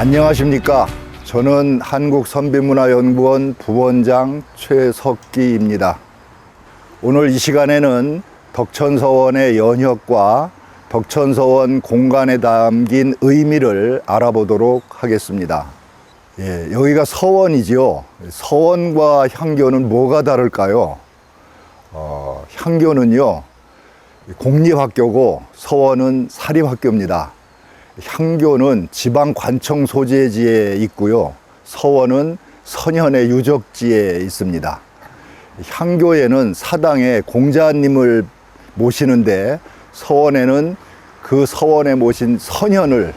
안녕하십니까. 저는 한국선비문화연구원 부원장 최석기입니다. 오늘 이 시간에는 덕천서원의 연혁과 덕천서원 공간에 담긴 의미를 알아보도록 하겠습니다. 여기가 서원이지요. 서원과 향교는 뭐가 다를까요? 향교는요, 공립학교고 서원은 사립학교입니다. 향교는 지방관청 소재지에 있고요. 서원은 선현의 유적지에 있습니다. 향교에는 사당에 공자님을 모시는데 서원에는 그 서원에 모신 선현을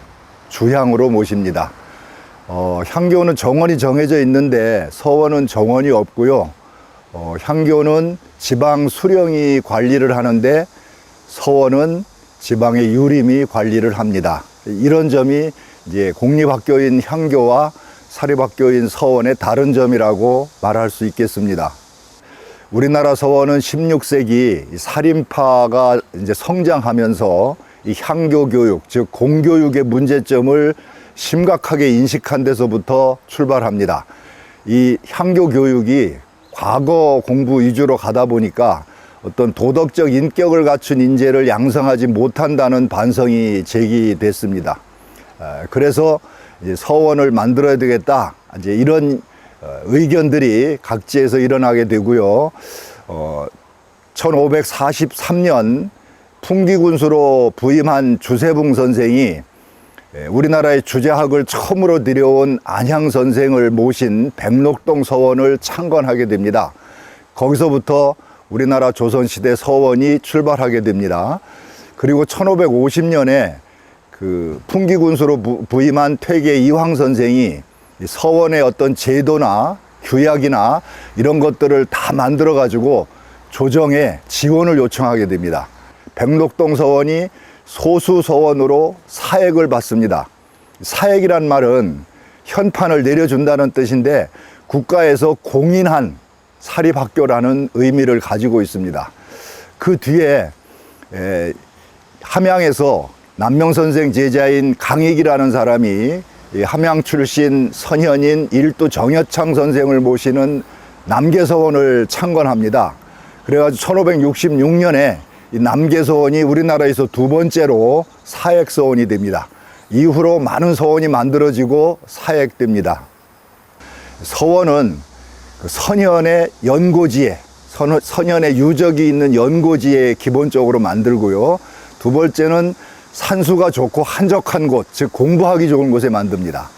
주향으로 모십니다. 향교는 정원이 정해져 있는데 서원은 정원이 없고요. 향교는 지방 수령이 관리를 하는데 서원은 지방의 유림이 관리를 합니다. 이런 점이 이제 공립학교인 향교와 사립학교인 서원의 다른 점이라고 말할 수 있겠습니다. 우리나라 서원은 16세기 살인파가 이제 성장하면서 이 향교 교육, 즉 공교육의 문제점을 심각하게 인식한 데서부터 출발합니다. 이 향교 교육이 과거 공부 위주로 가다 보니까 어떤 도덕적 인격을 갖춘 인재를 양성하지 못한다는 반성이 제기됐습니다. 그래서 이제 서원을 만들어야 되겠다, 이제 이런 의견들이 각지에서 일어나게 되고요. 1543년 풍기군수로 부임한 주세붕 선생이 우리나라의 주제학을 처음으로 들여온 안향 선생을 모신 백록동 서원을 창건하게 됩니다. 거기서부터 우리나라 조선시대 서원이 출발하게 됩니다. 그리고 1550년에 그 풍기군수로 부임한 퇴계 이황 선생이 서원의 어떤 제도나 규약이나 이런 것들을 다 만들어 가지고 조정에 지원을 요청하게 됩니다. 백록동 서원이 소수 서원으로 사액을 받습니다. 사액이란 말은 현판을 내려준다는 뜻인데 국가에서 공인한 사립학교라는 의미를 가지고 있습니다. 그 뒤에 함양에서 남명선생 제자인 강익이라는 사람이 함양 출신 선현인 일두 정여창 선생을 모시는 남계서원을 창건합니다. 그래가지고 1566년에 이 남계서원이 우리나라에서 두 번째로 사액서원이 됩니다. 이후로 많은 서원이 만들어지고 사액됩니다. 서원은 그 선현의 연고지에, 선현의 유적이 있는 연고지에 기본적으로 만들고요. 두 번째는 산수가 좋고 한적한 곳, 즉 공부하기 좋은 곳에 만듭니다.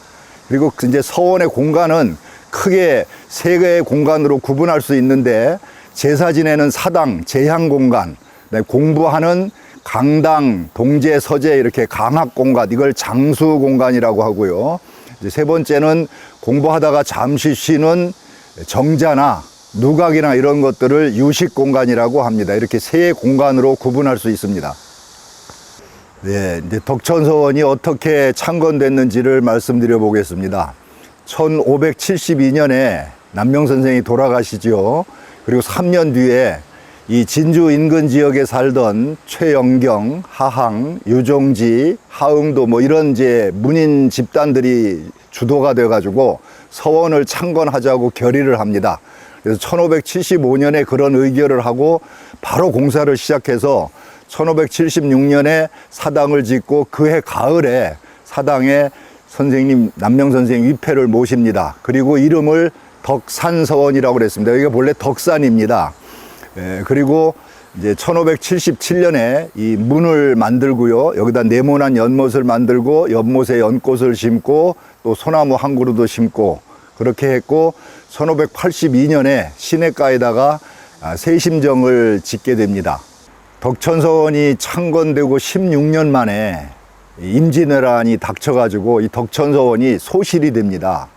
그리고 이제 서원의 공간은 크게 세 개의 공간으로 구분할 수 있는데, 제사 지내는 사당, 제향 공간, 공부하는 강당, 동제, 서재, 이렇게 강학 공간, 이걸 장수 공간이라고 하고요. 이제 세 번째는 공부하다가 잠시 쉬는 정자나 누각이나 이런 것들을 유식 공간이라고 합니다. 이렇게 세 공간으로 구분할 수 있습니다. 이제 덕천서원이 어떻게 창건됐는지를 말씀드려 보겠습니다. 1572년에 남명선생이 돌아가시죠. 그리고 3년 뒤에 이 진주 인근 지역에 살던 최영경, 하항, 유종지, 하응도 뭐 이런 이제 문인 집단들이 주도가 돼가지고 서원을 창건하자고 결의를 합니다. 그래서 1575년에 그런 의결을 하고 바로 공사를 시작해서 1576년에 사당을 짓고 그해 가을에 사당에 선생님 남명선생 위패를 모십니다. 그리고 이름을 덕산서원이라고 그랬습니다. 이게 본래 덕산입니다. 그리고 이제 1577년에 이 문을 만들고요. 여기다 네모난 연못을 만들고 연못에 연꽃을 심고 또 소나무 한 그루도 심고 그렇게 했고, 1582년에 시내가에다가 세심정을 짓게 됩니다. 덕천서원이 창건되고 16년 만에 임진왜란이 닥쳐가지고 이 덕천서원이 소실이 됩니다.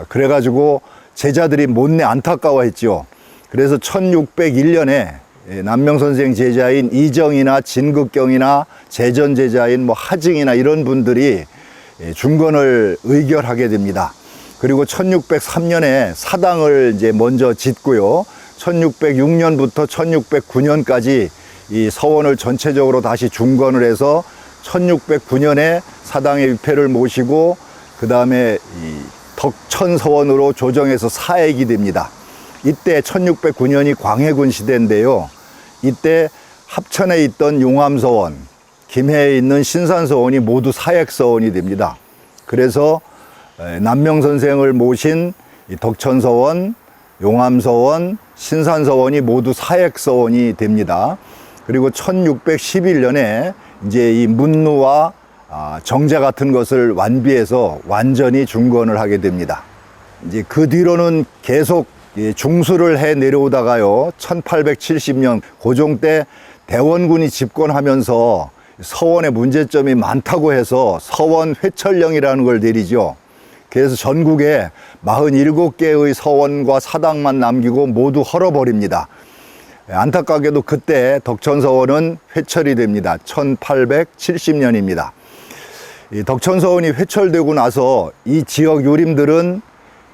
그래가지고 제자들이 못내 안타까워했죠. 그래서 1601년에 남명선생 제자인 이정이나 진극경이나 재전제자인 뭐 하증이나 이런 분들이 중건을 의결하게 됩니다. 그리고 1603년에 사당을 이제 먼저 짓고요. 1606년부터 1609년까지 이 서원을 전체적으로 다시 중건을 해서 1609년에 사당의 위패를 모시고 그 다음에 덕천서원으로 조정해서 사액이 됩니다. 이때 1609년이 광해군 시대인데요. 이때 합천에 있던 용암서원, 김해에 있는 신산서원이 모두 사액서원이 됩니다. 그래서 남명선생을 모신 덕천서원, 용암서원, 신산서원이 모두 사액서원이 됩니다. 그리고 1611년에 이제 이 문루와 정제 같은 것을 완비해서 완전히 중건을 하게 됩니다. 이제 그 뒤로는 계속 중수를 해 내려오다가요, 1870년 고종 때 대원군이 집권하면서 서원에 문제점이 많다고 해서 서원 회철령이라는 걸 내리죠. 그래서 전국에 47개의 서원과 사당만 남기고 모두 헐어버립니다. 안타깝게도 그때 덕천서원은 회철이 됩니다. 1870년입니다. 이 덕천서원이 회철되고 나서 이 지역 유림들은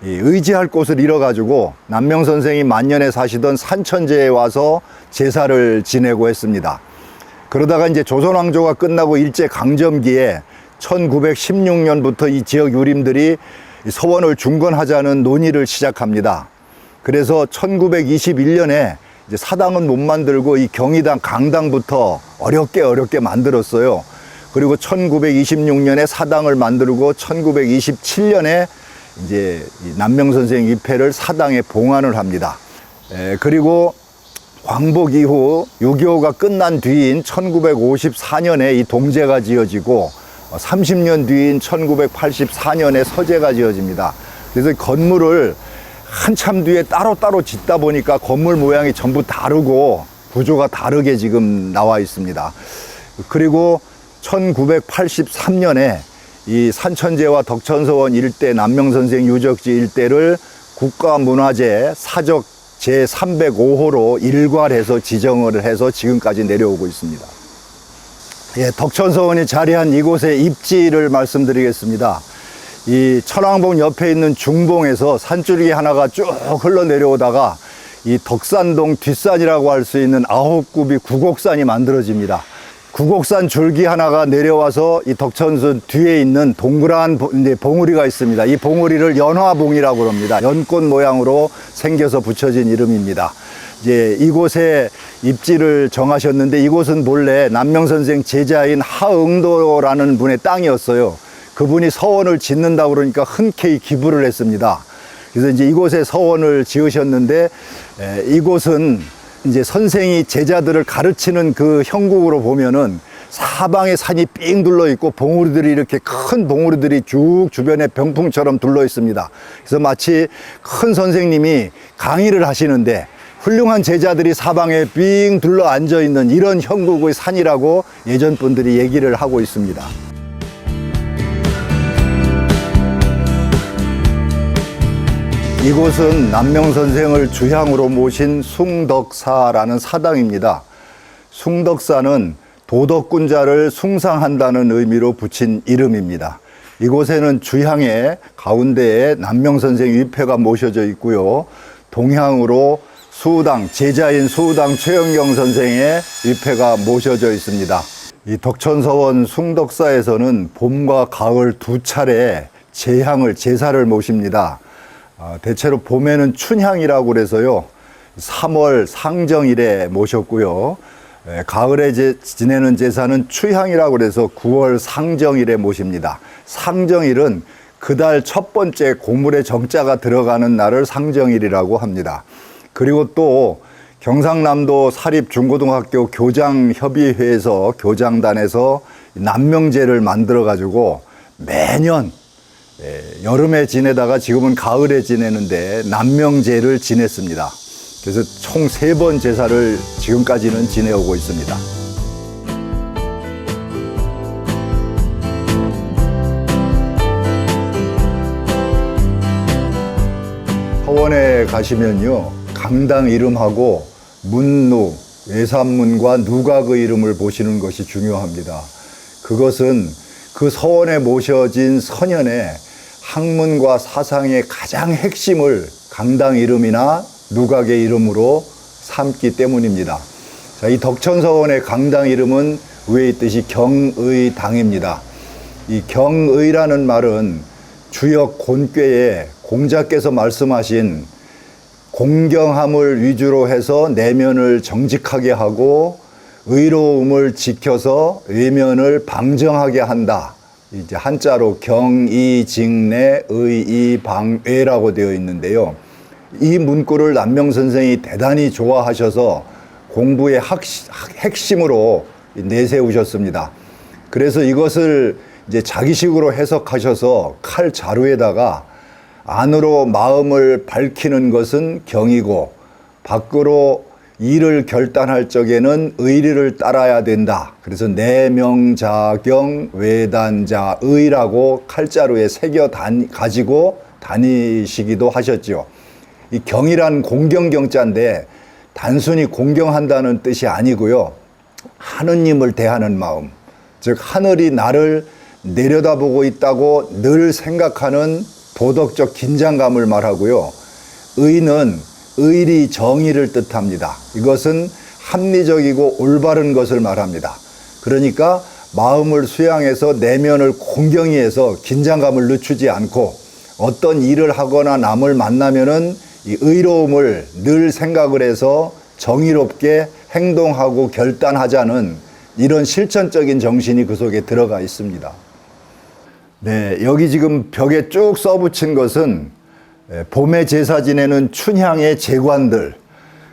의지할 곳을 잃어가지고 남명선생이 만년에 사시던 산천제에 와서 제사를 지내고 했습니다. 그러다가 이제 조선왕조가 끝나고 일제강점기에 1916년부터 이 지역 유림들이 서원을 중건하자는 논의를 시작합니다. 그래서 1921년에 이제 사당은 못 만들고 이 경희당, 강당부터 어렵게 만들었어요. 그리고 1926년에 사당을 만들고 1927년에 이제 남명선생 위패를 사당에 봉안을 합니다. 그리고 광복 이후 6.25가 끝난 뒤인 1954년에 이 동제가 지어지고 30년 뒤인 1984년에 서제가 지어집니다. 그래서 건물을 한참 뒤에 따로따로 짓다 보니까 건물 모양이 전부 다르고 구조가 다르게 지금 나와 있습니다. 그리고 1983년에 이 산천제와 덕천서원 일대, 남명선생 유적지 일대를 국가문화재 사적 제305호로 일괄해서 지정을 해서 지금까지 내려오고 있습니다. 예, 덕천서원이 자리한 이곳의 입지를 말씀드리겠습니다. 이 천왕봉 옆에 있는 중봉에서 산줄기 하나가 쭉 흘러내려오다가 이 덕산동 뒷산이라고 할 수 있는 9굽이 구곡산이 만들어집니다. 구곡산 줄기 하나가 내려와서 이 덕천선 뒤에 있는 동그란 봉우리가 있습니다. 이 봉우리를 연화봉이라고 합니다. 연꽃 모양으로 생겨서 붙여진 이름입니다. 이제 이곳에 입지를 정하셨는데 이곳은 본래 남명선생 제자인 하응도라는 분의 땅이었어요. 그분이 서원을 짓는다고 그러니까 흔쾌히 기부를 했습니다. 그래서 이제 이곳에 서원을 지으셨는데 이곳은 이제 선생이 제자들을 가르치는 그 형국으로 보면은 사방에 산이 삥 둘러 있고 봉우리들이 이렇게 큰 봉우리들이 쭉 주변에 병풍처럼 둘러 있습니다. 그래서 마치 큰 선생님이 강의를 하시는데 훌륭한 제자들이 사방에 삥 둘러 앉아 있는 이런 형국의 산이라고 예전 분들이 얘기를 하고 있습니다. 이곳은 남명선생을 주향으로 모신 숭덕사라는 사당입니다. 숭덕사는 도덕군자를 숭상한다는 의미로 붙인 이름입니다. 이곳에는 주향의 가운데에 남명선생 위패가 모셔져 있고요. 동향으로 수당, 제자인 수당 최영경 선생의 위패가 모셔져 있습니다. 이 덕천서원 숭덕사에서는 봄과 가을 두 차례 제사를 모십니다. 대체로 봄에는 춘향이라고 그래서요, 3월 상정일에 모셨고요. 가을에 지내는 제사는 추향이라고 그래서 9월 상정일에 모십니다. 상정일은 그달 첫 번째 고물의 정자가 들어가는 날을 상정일이라고 합니다. 그리고 또 경상남도 사립중고등학교 교장협의회에서 교장단에서 남명제를 만들어 가지고 매년 여름에 지내다가 지금은 가을에 지내는데 남명제를 지냈습니다. 그래서 총 3번 제사를 지금까지는 지내오고 있습니다. 서원에 가시면요, 강당 이름하고 문루, 외산문과 누각의 이름을 보시는 것이 중요합니다. 그것은 그 서원에 모셔진 선현의 학문과 사상의 가장 핵심을 강당 이름이나 누각의 이름으로 삼기 때문입니다. 자, 이 덕천서원의 강당 이름은 위에 있듯이 경의당입니다. 이 경의라는 말은 주역 곤꾀에 공자께서 말씀하신 공경함을 위주로 해서 내면을 정직하게 하고 의로움을 지켜서 외면을 방정하게 한다. 이제 한자로 경의직내 의의방외라고 되어 있는데요. 이 문구를 남명 선생이 대단히 좋아하셔서 공부의 핵심으로 내세우셨습니다. 그래서 이것을 이제 자기식으로 해석하셔서 칼 자루에다가 안으로 마음을 밝히는 것은 경이고 밖으로 일을 결단할 적에는 의리를 따라야 된다. 그래서 내명자경 외단자의라고 칼자루에 새겨 가지고 다니시기도 하셨죠. 이 경이란 공경경자인데 단순히 공경한다는 뜻이 아니고요. 하느님을 대하는 마음, 즉 하늘이 나를 내려다보고 있다고 늘 생각하는 도덕적 긴장감을 말하고요. 의는 의리 정의를 뜻합니다. 이것은 합리적이고 올바른 것을 말합니다. 그러니까 마음을 수양해서 내면을 공경히 해서 긴장감을 늦추지 않고 어떤 일을 하거나 남을 만나면은 이 의로움을 늘 생각을 해서 정의롭게 행동하고 결단하자는 이런 실천적인 정신이 그 속에 들어가 있습니다. 네, 여기 지금 벽에 쭉 써붙인 것은 봄에 제사 지내는 춘향의 제관들,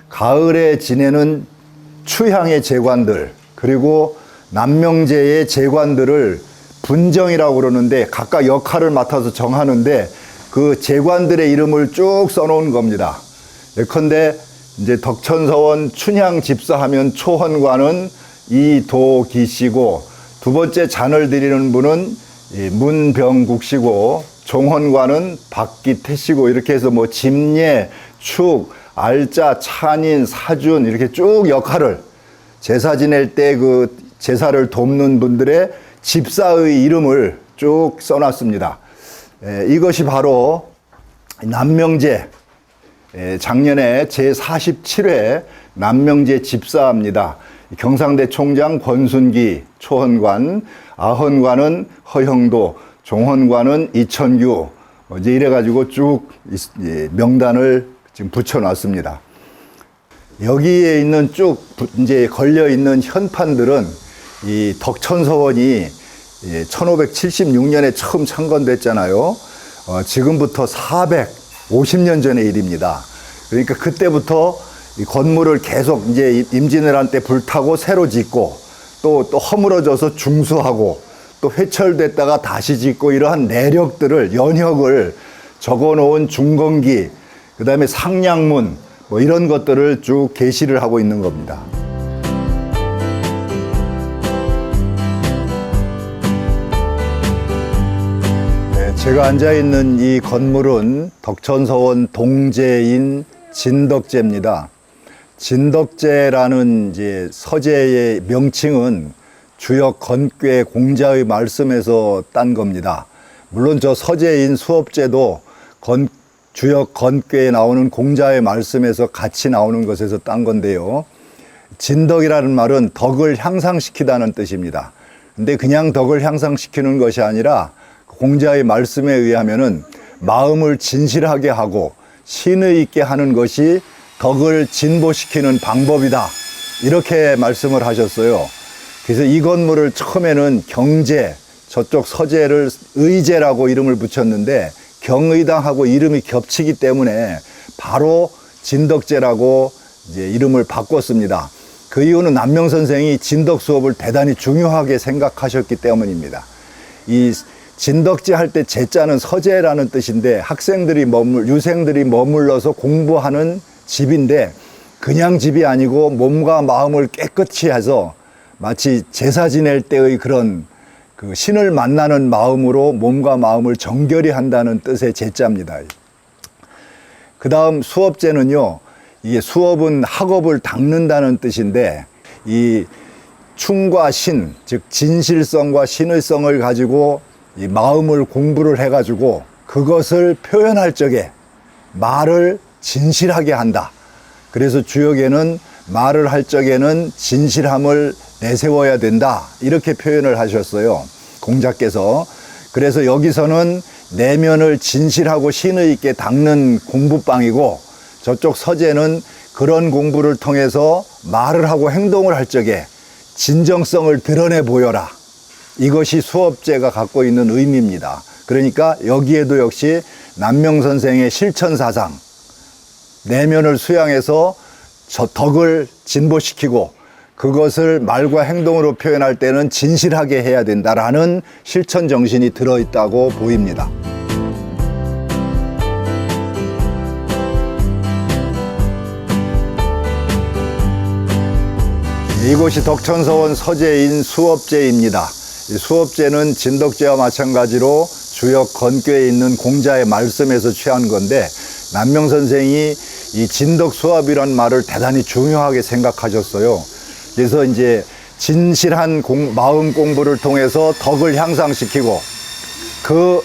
가을에 지내는 추향의 제관들, 그리고 남명제의 제관들을 분정이라고 그러는데 각각 역할을 맡아서 정하는데 그 제관들의 이름을 쭉 써놓은 겁니다. 예컨대 이제 덕천서원 춘향 집사하면 초헌관은 이도기 씨고, 두 번째 잔을 드리는 분은 문병국 씨고, 종헌관은 박기태 씨고, 이렇게 해서 뭐 집례, 축, 알자, 찬인, 사준 이렇게 쭉 역할을 제사 지낼 때 그 제사를 돕는 분들의 집사의 이름을 쭉 써놨습니다. 이것이 바로 남명제, 작년에 제47회 남명제 집사입니다. 경상대 총장 권순기 초헌관, 아헌관은 허형도, 종헌관은 이천규, 이제 이래가지고 쭉 명단을 지금 붙여놨습니다. 여기에 있는 쭉 이제 걸려 있는 현판들은 이 덕천서원이 1576년에 처음 창건됐잖아요. 지금부터 450년 전의 일입니다. 그러니까 그때부터 이 건물을 계속 이제 임진왜란 때 불타고 새로 짓고 또 허물어져서 중수하고 또 회철됐다가 다시 짓고 이러한 내력들을, 연혁을 적어 놓은 중건기, 그 다음에 상량문 뭐 이런 것들을 쭉 게시를 하고 있는 겁니다. 제가 앉아있는 이 건물은 덕천서원 동제인 진덕제입니다. 진덕제라는 이제 서재의 명칭은 주역 건꾀 공자의 말씀에서 딴 겁니다. 물론 저 서재인 수업제도 주역 건꾀에 나오는 공자의 말씀에서 같이 나오는 것에서 딴 건데요. 진덕이라는 말은 덕을 향상시키다는 뜻입니다. 근데 그냥 덕을 향상시키는 것이 아니라 공자의 말씀에 의하면은 마음을 진실하게 하고 신의 있게 하는 것이 덕을 진보시키는 방법이다, 이렇게 말씀을 하셨어요. 그래서 이 건물을 처음에는 경제, 저쪽 서재를 의제라고 이름을 붙였는데 경의당하고 이름이 겹치기 때문에 바로 진덕제라고 이제 이름을 바꿨습니다. 그 이유는 남명 선생이 진덕 수업을 대단히 중요하게 생각하셨기 때문입니다. 이 진덕제 할 때 제자는 서재라는 뜻인데 유생들이 머물러서 공부하는 집인데 그냥 집이 아니고 몸과 마음을 깨끗이 해서 마치 제사 지낼 때의 그런 그 신을 만나는 마음으로 몸과 마음을 정결히 한다는 뜻의 제자입니다. 그 다음 수업제는요, 이게 수업은 학업을 닦는다는 뜻인데 이 충과 신, 즉 진실성과 신의성을 가지고 이 마음을 공부를 해가지고 그것을 표현할 적에 말을 진실하게 한다. 그래서 주역에는 말을 할 적에는 진실함을 내세워야 된다, 이렇게 표현을 하셨어요, 공자께서. 그래서 여기서는 내면을 진실하고 신의 있게 닦는 공부방이고, 저쪽 서재는 그런 공부를 통해서 말을 하고 행동을 할 적에 진정성을 드러내 보여라, 이것이 수업제가 갖고 있는 의미입니다. 그러니까 여기에도 역시 남명선생의 실천사상, 내면을 수양해서 저 덕을 진보시키고 그것을 말과 행동으로 표현할 때는 진실하게 해야 된다라는 실천 정신이 들어있다고 보입니다. 이곳이 덕천서원 서재인 수업제입니다. 이 수업제는 진덕제와 마찬가지로 주역 건교에 있는 공자의 말씀에서 취한 건데, 남명선생이 이 진덕수합이란 말을 대단히 중요하게 생각하셨어요. 그래서 이제 진실한 마음 공부를 통해서 덕을 향상시키고, 그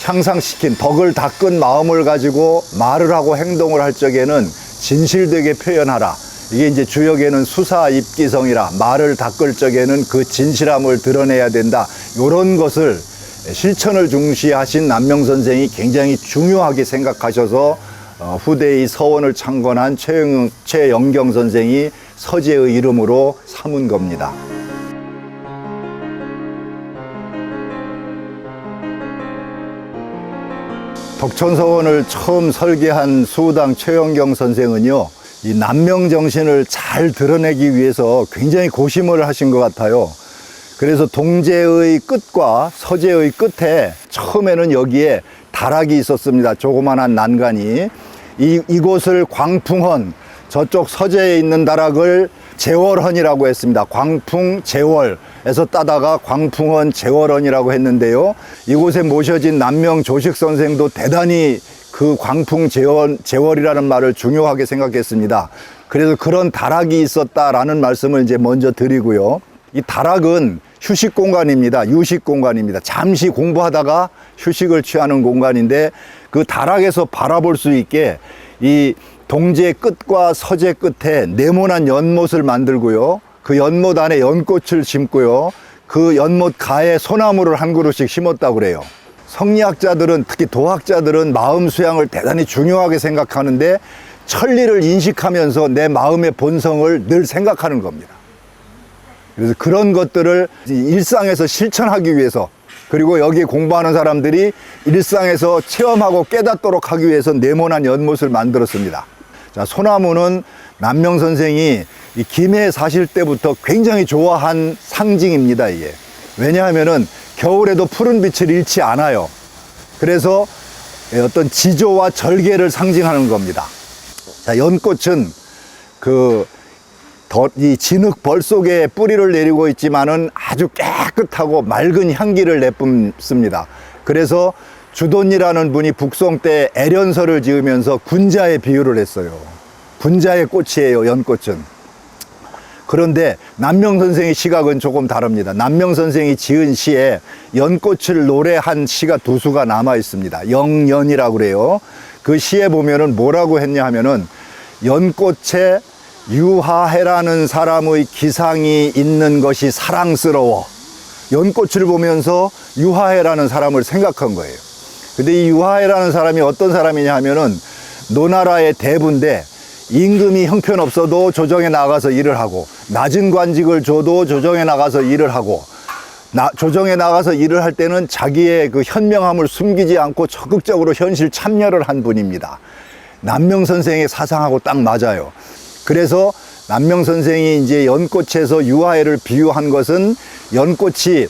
향상시킨 덕을 닦은 마음을 가지고 말을 하고 행동을 할 적에는 진실되게 표현하라. 이게 이제 주역에는 수사입기성이라, 말을 닦을 적에는 그 진실함을 드러내야 된다, 이런 것을 실천을 중시하신 남명선생이 굉장히 중요하게 생각하셔서 후대의 서원을 창건한 최영경 선생이 서재의 이름으로 삼은 겁니다. 덕천서원을 처음 설계한 수당 최영경 선생은요, 이 남명정신을 잘 드러내기 위해서 굉장히 고심을 하신 것 같아요. 그래서 동제의 끝과 서제의 끝에 처음에는 여기에 다락이 있었습니다. 조그만한 난간이. 이곳을 광풍헌, 저쪽 서재에 있는 다락을 제월헌이라고 했습니다. 광풍제월에서 따다가 광풍헌 제월헌이라고 했는데요, 이곳에 모셔진 남명 조식 선생도 대단히 그 광풍제월이라는 말을 중요하게 생각했습니다. 그래서 그런 다락이 있었다라는 말씀을 이제 먼저 드리고요. 이 다락은 휴식 공간입니다. 유식 공간입니다. 잠시 공부하다가 휴식을 취하는 공간인데, 그 다락에서 바라볼 수 있게 이 동제 끝과 서제 끝에 네모난 연못을 만들고요, 그 연못 안에 연꽃을 심고요, 그 연못 가에 소나무를 한 그루씩 심었다고 그래요. 성리학자들은, 특히 도학자들은 마음 수양을 대단히 중요하게 생각하는데, 천리를 인식하면서 내 마음의 본성을 늘 생각하는 겁니다. 그래서 그런 것들을 일상에서 실천하기 위해서, 그리고 여기 공부하는 사람들이 일상에서 체험하고 깨닫도록 하기 위해서 네모난 연못을 만들었습니다. 자, 소나무는 남명선생이 이 김해에 사실 때부터 굉장히 좋아한 상징입니다, 이게. 왜냐하면은 겨울에도 푸른 빛을 잃지 않아요. 그래서 어떤 지조와 절개를 상징하는 겁니다. 자, 연꽃은 이 진흙벌 속에 뿌리를 내리고 있지만은 아주 깨끗하고 맑은 향기를 내뿜습니다. 그래서 주돈이라는 분이 북송 때 애련서를 지으면서 군자의 비유를 했어요. 군자의 꽃이에요, 연꽃은. 그런데 남명선생의 시각은 조금 다릅니다. 남명선생이 지은 시에 연꽃을 노래한 시가 두 수가 남아 있습니다. 영연이라고 그래요. 그 시에 보면은 뭐라고 했냐 하면은, 연꽃에 유하해라는 사람의 기상이 있는 것이 사랑스러워. 연꽃을 보면서 유하해라는 사람을 생각한 거예요. 근데 이 유하해라는 사람이 어떤 사람이냐 하면은, 노나라의 대부인데 임금이 형편없어도 조정에 나가서 일을 하고, 낮은 관직을 줘도 조정에 나가서 일을 하고, 조정에 나가서 일을 할 때는 자기의 그 현명함을 숨기지 않고 적극적으로 현실 참여를 한 분입니다. 남명선생의 사상하고 딱 맞아요. 그래서 남명선생이 이제 연꽃에서 유하해를 비유한 것은, 연꽃이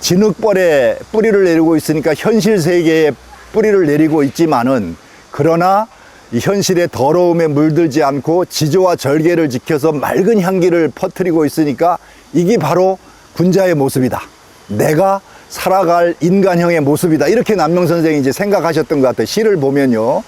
진흙벌에 뿌리를 내리고 있으니까 현실 세계에 뿌리를 내리고 있지만은, 그러나 이 현실의 더러움에 물들지 않고 지조와 절개를 지켜서 맑은 향기를 퍼뜨리고 있으니까 이게 바로 군자의 모습이다, 내가 살아갈 인간형의 모습이다, 이렇게 남명선생이 이제 생각하셨던 것 같아요. 시를 보면요,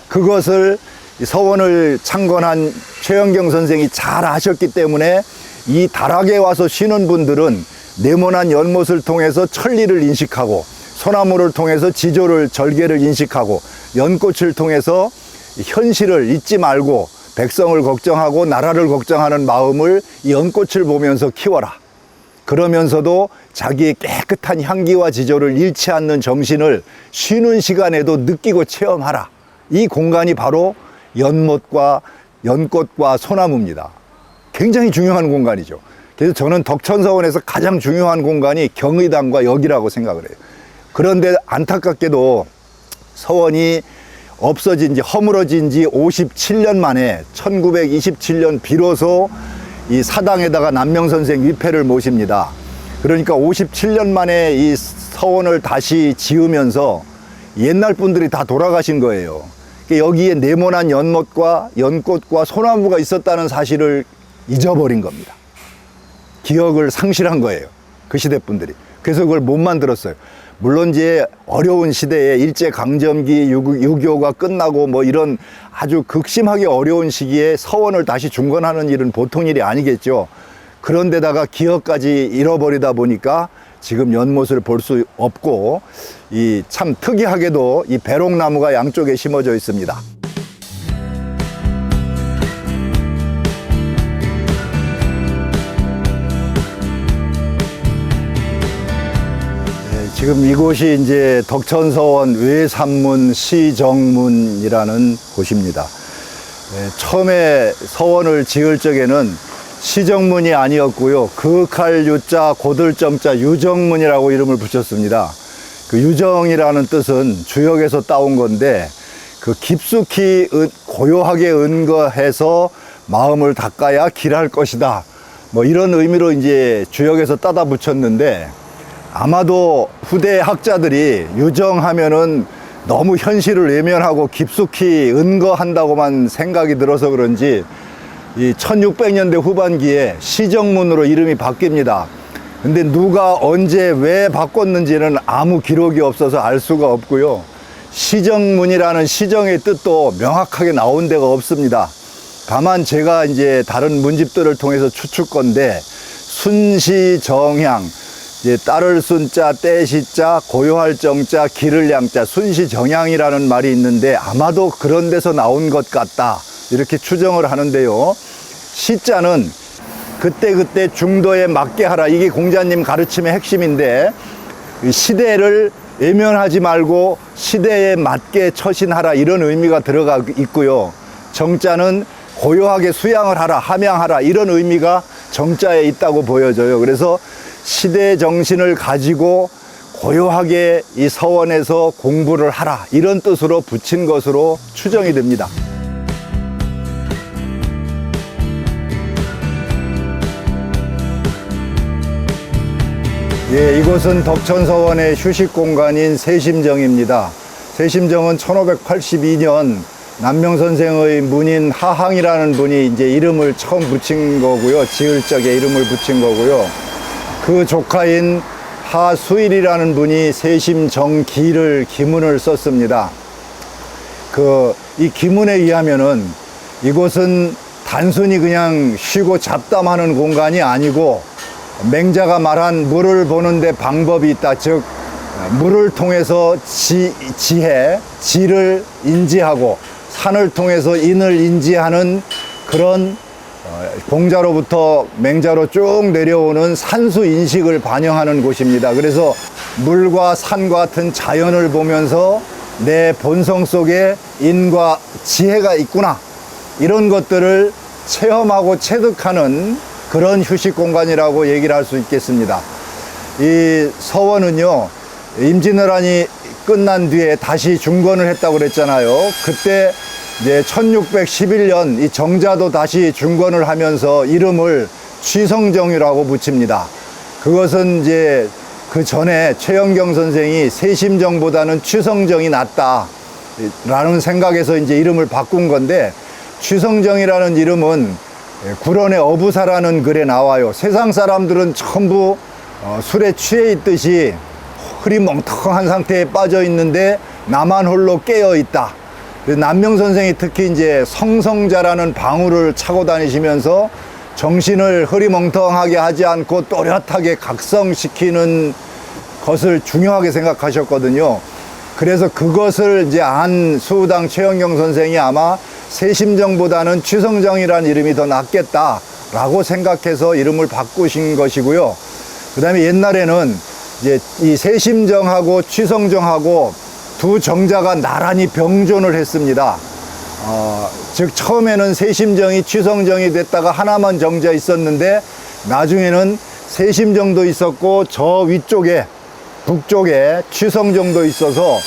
그것을 서원을 창건한 최영경 선생이 잘 아셨기 때문에, 이 다락에 와서 쉬는 분들은 네모난 연못을 통해서 천리를 인식하고, 소나무를 통해서 지조를 절개를 인식하고, 연꽃을 통해서 현실을 잊지 말고 백성을 걱정하고 나라를 걱정하는 마음을 이 연꽃을 보면서 키워라, 그러면서도 자기의 깨끗한 향기와 지조를 잃지 않는 정신을 쉬는 시간에도 느끼고 체험하라. 이 공간이 바로 연못과 연꽃과 소나무입니다. 굉장히 중요한 공간이죠. 그래서 저는 덕천서원에서 가장 중요한 공간이 경의당과 여기라고 생각을 해요. 그런데 안타깝게도 서원이 없어진 지, 허물어진 지 57년 만에 1927년 비로소 이 사당에다가 남명선생 위패를 모십니다. 그러니까 57년 만에 이 서원을 다시 지으면서 옛날 분들이 다 돌아가신 거예요. 여기에 네모난 연못과 연꽃과 소나무가 있었다는 사실을 잊어버린 겁니다. 기억을 상실한 거예요. 그 시대 분들이. 그래서 그걸 못 만들었어요. 물론 이제 어려운 시대에 일제강점기 6.25가 끝나고 뭐 이런 아주 극심하게 어려운 시기에 서원을 다시 중건하는 일은 보통 일이 아니겠죠. 그런데다가 기억까지 잃어버리다 보니까 지금 연못을 볼 수 없고, 이 참 특이하게도 이 배롱나무가 양쪽에 심어져 있습니다. 지금 이곳이 이제 덕천서원 외산문 시정문이라는 곳입니다. 처음에 서원을 지을 적에는 시정문이 아니었고요. 그윽할 유자 고들점자 유정문이라고 이름을 붙였습니다. 그 유정이라는 뜻은 주역에서 따온 건데, 그 깊숙이 고요하게 은거해서 마음을 닦아야 길할 것이다. 뭐 이런 의미로 이제 주역에서 따다 붙였는데, 아마도 후대 학자들이 유정하면은 너무 현실을 외면하고 깊숙이 은거한다고만 생각이 들어서 그런지 이 1600년대 후반기에 시정문으로 이름이 바뀝니다. 근데 누가 언제 왜 바꿨는지는 아무 기록이 없어서 알 수가 없고요. 시정문이라는 시정의 뜻도 명확하게 나온 데가 없습니다. 다만 제가 이제 다른 문집들을 통해서 추측건데, 순시정향, 이제 따를 순자, 떼시자, 고요할 정자, 기를 양자, 순시정향이라는 말이 있는데 아마도 그런 데서 나온 것 같다, 이렇게 추정을 하는데요. 시자는 그때그때 중도에 맞게 하라, 이게 공자님 가르침의 핵심인데, 시대를 외면하지 말고 시대에 맞게 처신하라, 이런 의미가 들어가 있고요. 정자는 고요하게 수양을 하라, 함양하라, 이런 의미가 정자에 있다고 보여져요. 그래서 시대 정신을 가지고 고요하게 이 서원에서 공부를 하라, 이런 뜻으로 붙인 것으로 추정이 됩니다. 예, 이곳은 덕천서원의 휴식 공간인 세심정입니다. 세심정은 1582년 남명선생의 문인 하항이라는 분이 이제 이름을 처음 붙인 거고요. 지을 적에 이름을 붙인 거고요. 그 조카인 하수일이라는 분이 세심정기를 기문을 썼습니다. 이 기문에 의하면은 이곳은 단순히 그냥 쉬고 잡담하는 공간이 아니고, 맹자가 말한 물을 보는데 방법이 있다. 즉, 물을 통해서 지혜, 지를 인지하고, 산을 통해서 인을 인지하는 그런 공자로부터 맹자로 쭉 내려오는 산수 인식을 반영하는 곳입니다. 그래서 물과 산과 같은 자연을 보면서 내 본성 속에 인과 지혜가 있구나, 이런 것들을 체험하고 체득하는 그런 휴식 공간이라고 얘기를 할 수 있겠습니다. 이 서원은요, 임진왜란이 끝난 뒤에 다시 중건을 했다고 그랬잖아요. 그때 이제 1611년 이 정자도 다시 중건을 하면서 이름을 취성정이라고 붙입니다. 그것은 이제 그 전에 최영경 선생이 세심정보다는 취성정이 낫다 라는 생각에서 이제 이름을 바꾼 건데, 취성정이라는 이름은 구론의 어부사라는 글에 나와요. 세상 사람들은 전부 술에 취해 있듯이 흐리멍텅한 상태에 빠져 있는데 나만 홀로 깨어 있다. 남명 선생이 특히 이제 성성자라는 방울을 차고 다니시면서 정신을 흐리멍텅하게 하지 않고 또렷하게 각성시키는 것을 중요하게 생각하셨거든요. 그래서 그것을 이제 안 수우당 최영경 선생이 아마 세심정보다는 취성정이라는 이름이 더 낫겠다라고 생각해서 이름을 바꾸신 것이고요. 그다음에 옛날에는 이제 이 세심정하고 취성정하고 두 정자가 나란히 병존을 했습니다. 즉 처음에는 세심정이 취성정이 됐다가 하나만 정자 있었는데 나중에는 세심정도 있었고 저 위쪽에 북쪽에 취성정도 있어서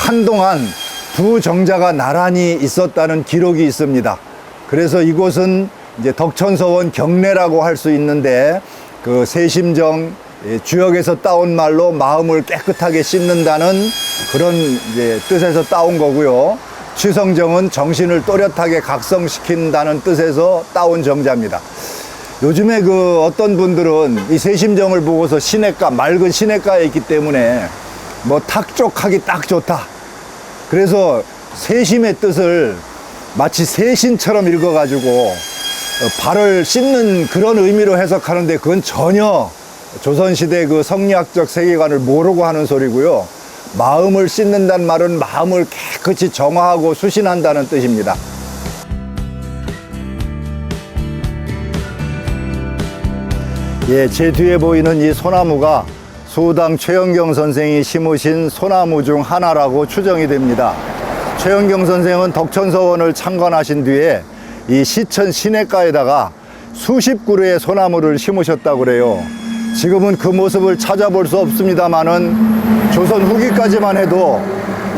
한동안 두 정자가 나란히 있었다는 기록이 있습니다. 그래서 이곳은 이제 덕천서원 경내라고 할 수 있는데 그 세심정 주역에서 따온 말로 마음을 깨끗하게 씻는다는 그런 이제 뜻에서 따온 거고요. 취성정은 정신을 또렷하게 각성시킨다는 뜻에서 따온 정자입니다. 요즘에 그 어떤 분들은 이 세심정을 보고서 시냇가, 맑은 시냇가에 있기 때문에 뭐 탁족하기 딱 좋다. 그래서 세심의 뜻을 마치 세신처럼 읽어가지고 발을 씻는 그런 의미로 해석하는데 그건 전혀 조선시대 그 성리학적 세계관을 모르고 하는 소리고요. 마음을 씻는다는 말은 마음을 깨끗이 정화하고 수신한다는 뜻입니다. 예, 제 뒤에 보이는 이 소나무가 수당 최영경 선생이 심으신 소나무 중 하나라고 추정이 됩니다. 최영경 선생은 덕천서원을 창건하신 뒤에 이 시천 시냇가에다가 수십 그루의 소나무를 심으셨다고 그래요. 지금은 그 모습을 찾아볼 수 없습니다만은 조선 후기까지만 해도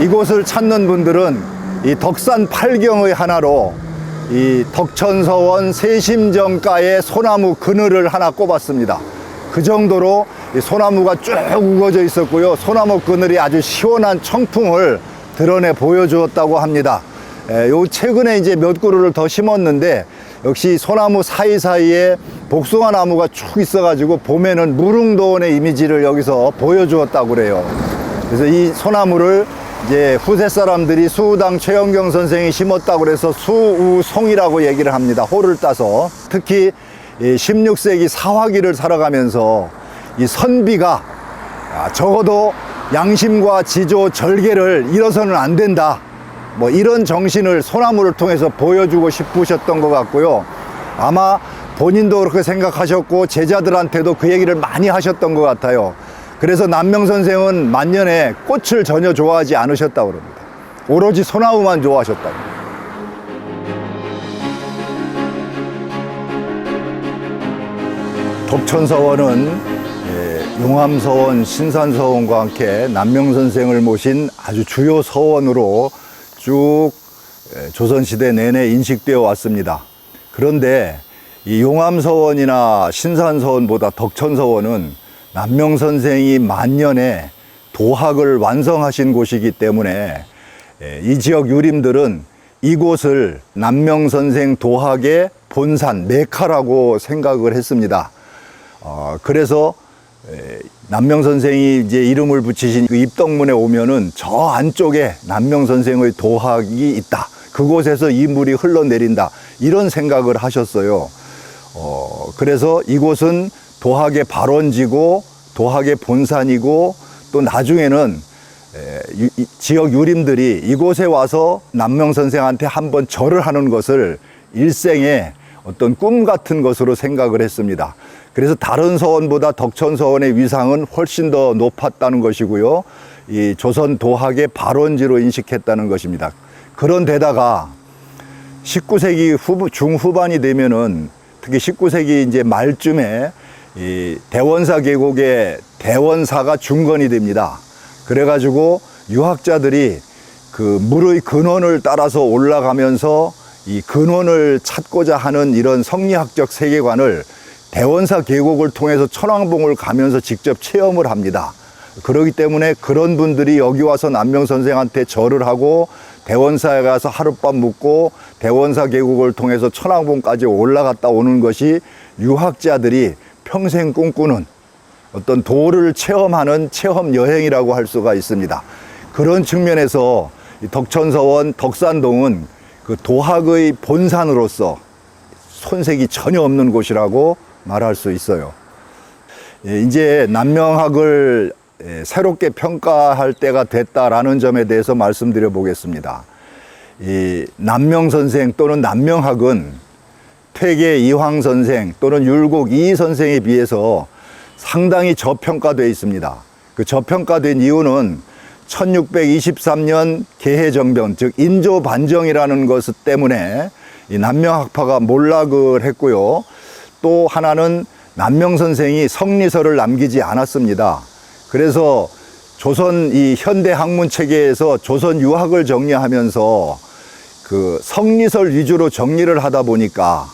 이곳을 찾는 분들은 이 덕산 팔경의 하나로 이 덕천서원 세심정가의 소나무 그늘을 하나 꼽았습니다. 그 정도로 이 소나무가 쭉 우거져 있었고요. 소나무 그늘이 아주 시원한 청풍을 드러내 보여주었다고 합니다. 요 최근에 이제 몇 그루를 더 심었는데 역시 소나무 사이사이에 복숭아 나무가 쭉 있어가지고 봄에는 무릉도원의 이미지를 여기서 보여주었다고 그래요. 그래서 이 소나무를 이제 후세 사람들이 수당 최영경 선생이 심었다고 그래서 수우송이라고 얘기를 합니다. 호를 따서. 특히 16세기 사화기를 살아가면서 이 선비가 적어도 양심과 지조 절개를 잃어서는 안 된다. 뭐 이런 정신을 소나무를 통해서 보여주고 싶으셨던 것 같고요. 아마 본인도 그렇게 생각하셨고 제자들한테도 그 얘기를 많이 하셨던 것 같아요. 그래서 남명 선생은 만년에 꽃을 전혀 좋아하지 않으셨다고 그럽니다. 오로지 소나무만 좋아하셨다고. 덕천서원은 용암서원, 신산서원과 함께 남명 선생을 모신 아주 주요 서원으로 쭉 조선시대 내내 인식되어 왔습니다. 그런데 이 용암서원이나 신산서원보다 덕천서원은 남명 선생이 만년에 도학을 완성하신 곳이기 때문에 이 지역 유림들은 이곳을 남명 선생 도학의 본산, 메카라고 생각을 했습니다. 그래서 남명 선생이 이제 이름을 붙이신 그 입덕문에 오면은 저 안쪽에 남명 선생의 도학이 있다. 그곳에서 이 물이 흘러내린다. 이런 생각을 하셨어요. 그래서 이곳은 도학의 발원지고 도학의 본산이고 또 나중에는 지역 유림들이 이곳에 와서 남명 선생한테 한번 절을 하는 것을 일생의 어떤 꿈 같은 것으로 생각을 했습니다. 그래서 다른 서원보다 덕천서원의 위상은 훨씬 더 높았다는 것이고요. 이 조선 도학의 발원지로 인식했다는 것입니다. 그런데다가 19세기 중후반이 되면은 특히 19세기 이제 말쯤에 이 대원사 계곡의 대원사가 중건이 됩니다. 그래가지고 유학자들이 그 물의 근원을 따라서 올라가면서 이 근원을 찾고자 하는 이런 성리학적 세계관을 대원사 계곡을 통해서 천왕봉을 가면서 직접 체험을 합니다. 그렇기 때문에 그런 분들이 여기 와서 남명 선생한테 절을 하고 대원사에 가서 하룻밤 묵고 대원사 계곡을 통해서 천왕봉까지 올라갔다 오는 것이 유학자들이 평생 꿈꾸는 어떤 도를 체험하는 체험 여행이라고 할 수가 있습니다. 그런 측면에서 덕천서원 덕산동은 그 도학의 본산으로서 손색이 전혀 없는 곳이라고 말할 수 있어요. 이제 남명학을 새롭게 평가할 때가 됐다라는 점에 대해서 말씀드려 보겠습니다. 이 남명 선생 또는 남명학은 퇴계 이황 선생 또는 율곡 이희 선생에 비해서 상당히 저평가되어 있습니다. 그 저평가된 이유는 1623년 개해정변, 즉 인조반정이라는 것 때문에 이 남명학파가 몰락을 했고요. 또 하나는 남명선생이 성리서를 남기지 않았습니다. 그래서 조선 이 현대 학문 체계에서 조선 유학을 정리하면서 그 성리설 위주로 정리를 하다 보니까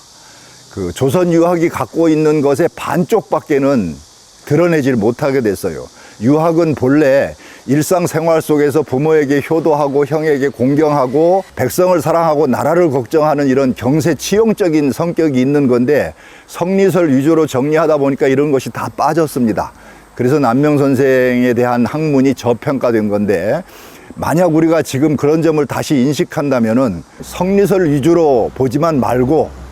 그 조선 유학이 갖고 있는 것의 반쪽밖에는 드러내질 못하게 됐어요. 유학은 본래 일상생활 속에서 부모에게 효도하고 형에게 공경하고 백성을 사랑하고 나라를 걱정하는 이런 경세치용적인 성격이 있는 건데 성리설 위주로 정리하다 보니까 이런 것이 다 빠졌습니다. 그래서 남명선생에 대한 학문이 저평가된 건데, 만약 우리가 지금 그런 점을 다시 인식한다면은 성리설 위주로 보지만 말고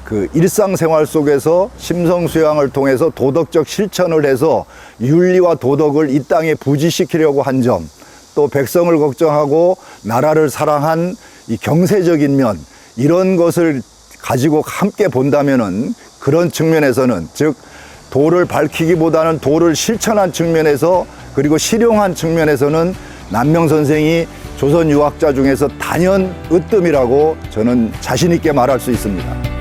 그 일상생활 속에서 심성수양을 통해서 도덕적 실천을 해서 윤리와 도덕을 이 땅에 부지시키려고 한 점, 또 백성을 걱정하고 나라를 사랑한 이 경세적인 면, 이런 것을 가지고 함께 본다면은 그런 측면에서는, 즉 도를 밝히기보다는 도를 실천한 측면에서, 그리고 실용한 측면에서는 남명선생이 조선 유학자 중에서 단연 으뜸이라고 저는 자신 있게 말할 수 있습니다.